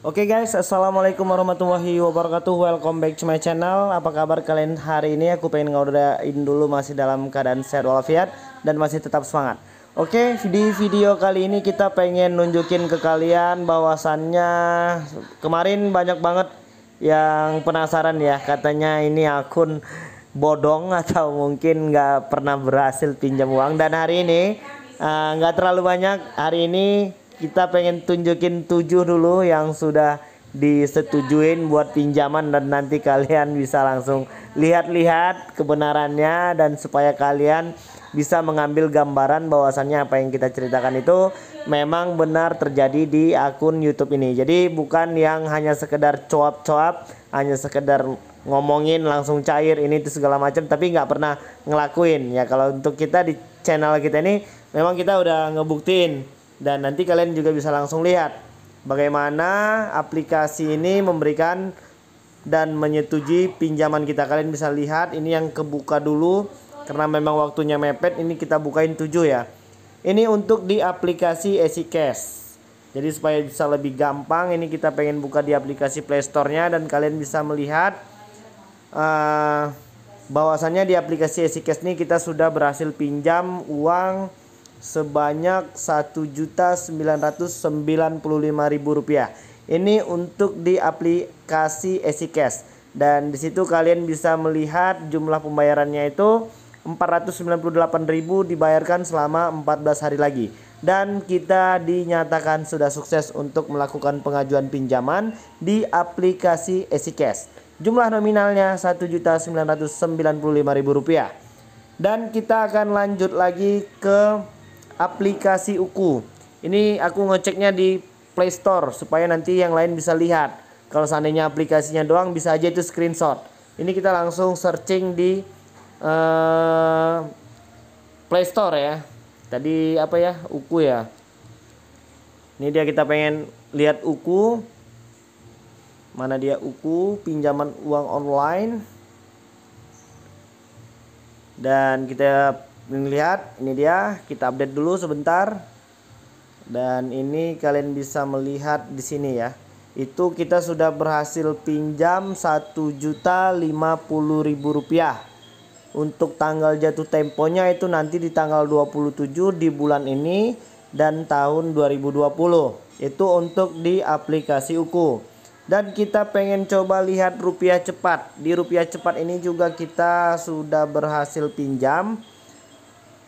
Oke guys, assalamualaikum warahmatullahi wabarakatuh. Welcome back to my channel. Apa kabar kalian hari ini? Aku pengen ngobrolin dulu, masih dalam keadaan sehat walafiat dan masih tetap semangat. Oke, di video kali ini kita pengen nunjukin ke kalian bahwasannya kemarin banyak banget yang penasaran ya, katanya ini akun bodong atau mungkin nggak pernah berhasil pinjam uang. Dan hari ini nggak terlalu banyak. Hari ini kita pengen tunjukin 7 dulu yang sudah disetujuin buat pinjaman, dan nanti kalian bisa langsung lihat-lihat kebenarannya, dan supaya kalian bisa mengambil gambaran bahwasannya apa yang kita ceritakan itu memang benar terjadi di akun YouTube ini. Jadi bukan yang hanya sekedar coap-coap, hanya sekedar ngomongin langsung cair ini itu segala macam, tapi nggak pernah ngelakuin ya. Kalau untuk kita di channel kita ini memang kita udah ngebuktiin, dan nanti kalian juga bisa langsung lihat bagaimana aplikasi ini memberikan dan menyetujui pinjaman kita. Kalian bisa lihat ini yang kebuka dulu karena memang waktunya mepet. Ini kita bukain 7 ya. Ini untuk di aplikasi EasyCash. Jadi supaya bisa lebih gampang, ini kita pengen buka di aplikasi Play Store-nya, dan kalian bisa melihat bahwasannya di aplikasi EasyCash ini kita sudah berhasil pinjam uang sebanyak Rp1.995.000. Ini untuk di aplikasi EasyCash, dan disitu kalian bisa melihat jumlah pembayarannya itu 498.000 dibayarkan selama 14 hari lagi, dan kita dinyatakan sudah sukses untuk melakukan pengajuan pinjaman di aplikasi EasyCash. Jumlah nominalnya Rp1.995.000. Dan kita akan lanjut lagi ke aplikasi Uku. Ini aku ngeceknya di Play Store supaya nanti yang lain bisa lihat. Kalau seandainya aplikasinya doang bisa aja itu screenshot. Ini kita langsung searching di Play Store ya. Tadi apa ya? Uku ya. Ini dia, kita pengen lihat Uku. Mana dia Uku, pinjaman uang online. Dan kita lihat, ini dia, kita update dulu sebentar. Dan ini kalian bisa melihat di sini ya. Itu kita sudah berhasil pinjam Rp1.050.000. Untuk tanggal jatuh temponya itu nanti di tanggal 27 di bulan ini dan tahun 2020. Itu untuk di aplikasi Uku. Dan kita pengen coba lihat rupiah cepat. Di rupiah cepat ini juga kita sudah berhasil pinjam.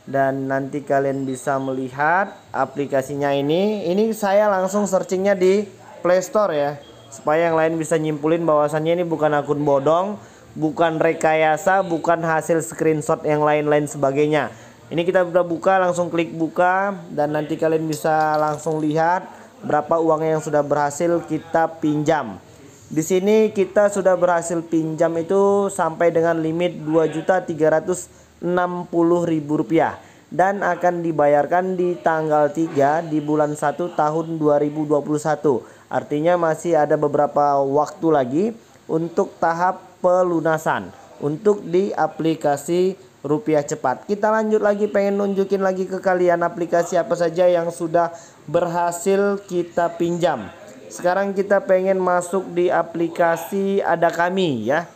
Dan nanti kalian bisa melihat aplikasinya ini. Ini saya langsung searchingnya di Play Store ya, supaya yang lain bisa nyimpulin bahwasannya ini bukan akun bodong, bukan rekayasa, bukan hasil screenshot yang lain-lain sebagainya. Ini kita udah buka, langsung klik buka, dan nanti kalian bisa langsung lihat berapa uang yang sudah berhasil kita pinjam. Di sini kita sudah berhasil pinjam itu sampai dengan limit Rp2.360.000 dan akan dibayarkan di tanggal 3 di bulan 1 tahun 2021. Artinya masih ada beberapa waktu lagi untuk tahap pelunasan untuk di aplikasi rupiah cepat. Kita lanjut lagi, pengen nunjukin lagi ke kalian aplikasi apa saja yang sudah berhasil kita pinjam. Sekarang kita pengen masuk di aplikasi Ada Kami ya.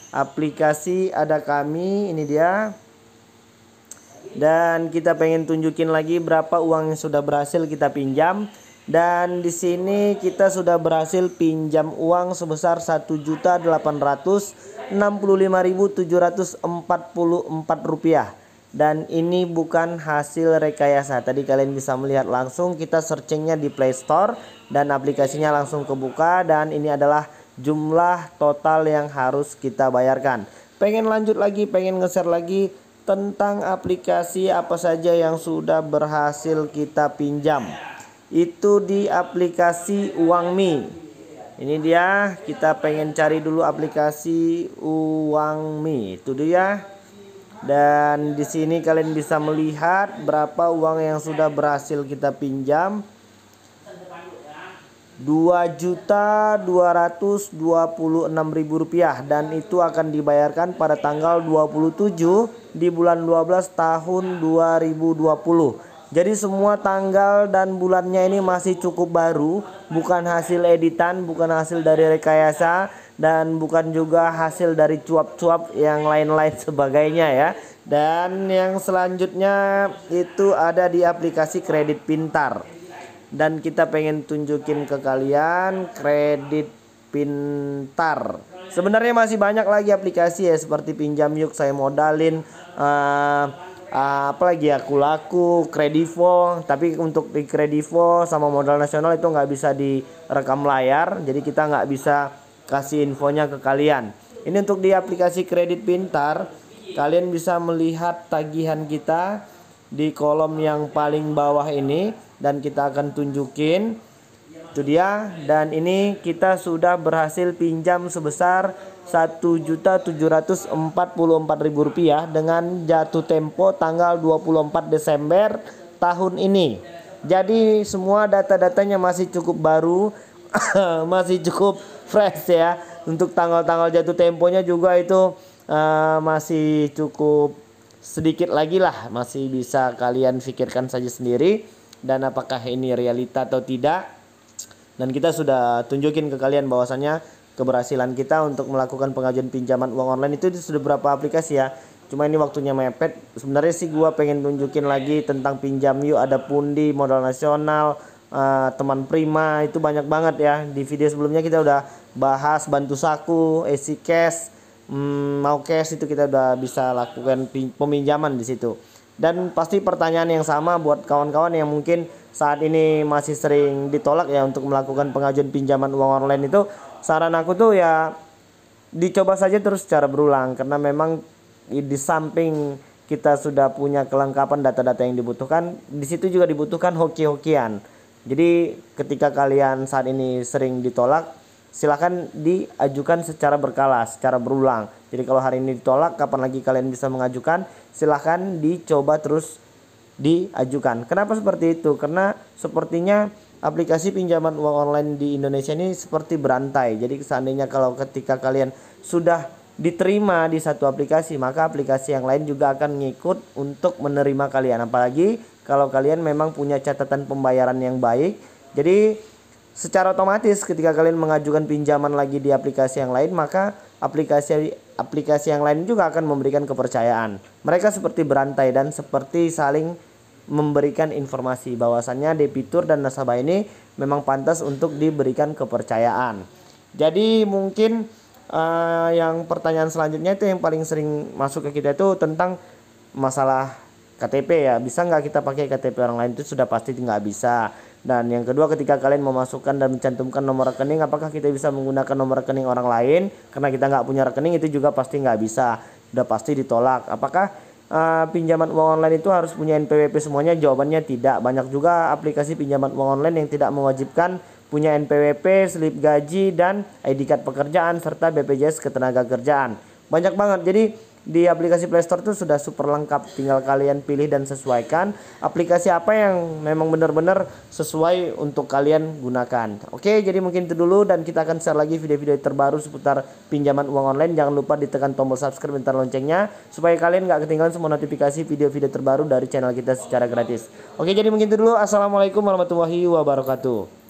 Aplikasi Ada Kami, ini dia. Dan kita pengen tunjukin lagi berapa uang yang sudah berhasil kita pinjam. Dan di sini kita sudah berhasil pinjam uang sebesar Rp1.085.744. Dan ini bukan hasil rekayasa. Tadi kalian bisa melihat langsung, kita searchingnya di Play Store dan aplikasinya langsung kebuka. Dan ini adalah jumlah total yang harus kita bayarkan. Pengen lanjut lagi, pengen nge-share lagi tentang aplikasi apa saja yang sudah berhasil kita pinjam. Itu di aplikasi Uangmi. Ini dia, kita pengen cari dulu aplikasi Uangmi. Itu dia. Dan di sini kalian bisa melihat berapa uang yang sudah berhasil kita pinjam. Rp2.226.000, dan itu akan dibayarkan pada tanggal 27 di bulan 12 tahun 2020. Jadi semua tanggal dan bulannya ini masih cukup baru, bukan hasil editan, bukan hasil dari rekayasa, dan bukan juga hasil dari cuap-cuap yang lain-lain sebagainya ya. Dan yang selanjutnya itu ada di aplikasi Kredit Pintar. Dan kita pengen tunjukin ke kalian Kredit Pintar. Sebenarnya masih banyak lagi aplikasi ya, seperti Pinjam Yuk, Saya Modalin, apalagi ya, Kulaku, Kredivo. Tapi untuk di Kredivo sama Modal Nasional itu nggak bisa direkam layar, jadi kita nggak bisa kasih infonya ke kalian. Ini untuk di aplikasi Kredit Pintar, kalian bisa melihat tagihan kita di kolom yang paling bawah ini, dan kita akan tunjukin itu dia. Dan ini kita sudah berhasil pinjam sebesar Rp1.744.000 dengan jatuh tempo tanggal 24 Desember tahun ini. Jadi semua data-datanya masih cukup baru, masih cukup fresh ya. Untuk tanggal-tanggal jatuh temponya juga itu masih cukup sedikit lagi lah, masih bisa kalian pikirkan saja sendiri dan apakah ini realita atau tidak. Dan kita sudah tunjukin ke kalian bahwasannya keberhasilan kita untuk melakukan pengajuan pinjaman uang online itu sudah berapa aplikasi ya. Cuma ini waktunya mepet. Sebenarnya sih gua pengen tunjukin lagi tentang Pinjam Yuk, ada Pundi, Modal Nasional, Teman Prima, itu banyak banget ya. Di video sebelumnya kita udah bahas Bantu Saku, Easy Cash, Mau Cash, itu kita udah bisa lakukan peminjaman di situ. Dan pasti pertanyaan yang sama buat kawan-kawan yang mungkin saat ini masih sering ditolak ya untuk melakukan pengajuan pinjaman uang online itu, saran aku tuh ya dicoba saja terus secara berulang, karena memang di samping kita sudah punya kelengkapan data-data yang dibutuhkan, di situ juga dibutuhkan hoki-hokian. Jadi ketika kalian saat ini sering ditolak, silahkan diajukan secara berkala, secara berulang. Jadi kalau hari ini ditolak, kapan lagi kalian bisa mengajukan? Silahkan dicoba terus diajukan. Kenapa seperti itu? Karena sepertinya aplikasi pinjaman uang online di Indonesia ini seperti berantai. Jadi seandainya kalau ketika kalian sudah diterima di satu aplikasi, maka aplikasi yang lain juga akan ngikut untuk menerima kalian. Apalagi kalau kalian memang punya catatan pembayaran yang baik. Jadi secara otomatis ketika kalian mengajukan pinjaman lagi di aplikasi yang lain, maka aplikasi yang lain juga akan memberikan kepercayaan. Mereka seperti berantai dan seperti saling memberikan informasi bahwasannya debitur dan nasabah ini memang pantas untuk diberikan kepercayaan. Jadi mungkin yang pertanyaan selanjutnya itu yang paling sering masuk ke kita itu tentang masalah KTP ya. Bisa nggak kita pakai KTP orang lain? Itu sudah pasti nggak bisa. Dan yang kedua, ketika kalian memasukkan dan mencantumkan nomor rekening, apakah kita bisa menggunakan nomor rekening orang lain karena kita nggak punya rekening? Itu juga pasti nggak bisa, udah pasti ditolak. Apakah pinjaman uang online itu harus punya NPWP semuanya? Jawabannya tidak. Banyak juga aplikasi pinjaman uang online yang tidak mewajibkan punya NPWP, slip gaji, dan ID card pekerjaan serta BPJS Ketenagakerjaan. Banyak banget. Jadi di aplikasi Play Store itu sudah super lengkap, tinggal kalian pilih dan sesuaikan aplikasi apa yang memang benar-benar sesuai untuk kalian gunakan. Oke, jadi mungkin itu dulu, dan kita akan share lagi video-video terbaru seputar pinjaman uang online. Jangan lupa ditekan tombol subscribe dan loncengnya supaya kalian nggak ketinggalan semua notifikasi video-video terbaru dari channel kita secara gratis. Oke, jadi mungkin itu dulu. Assalamualaikum warahmatullahi wabarakatuh.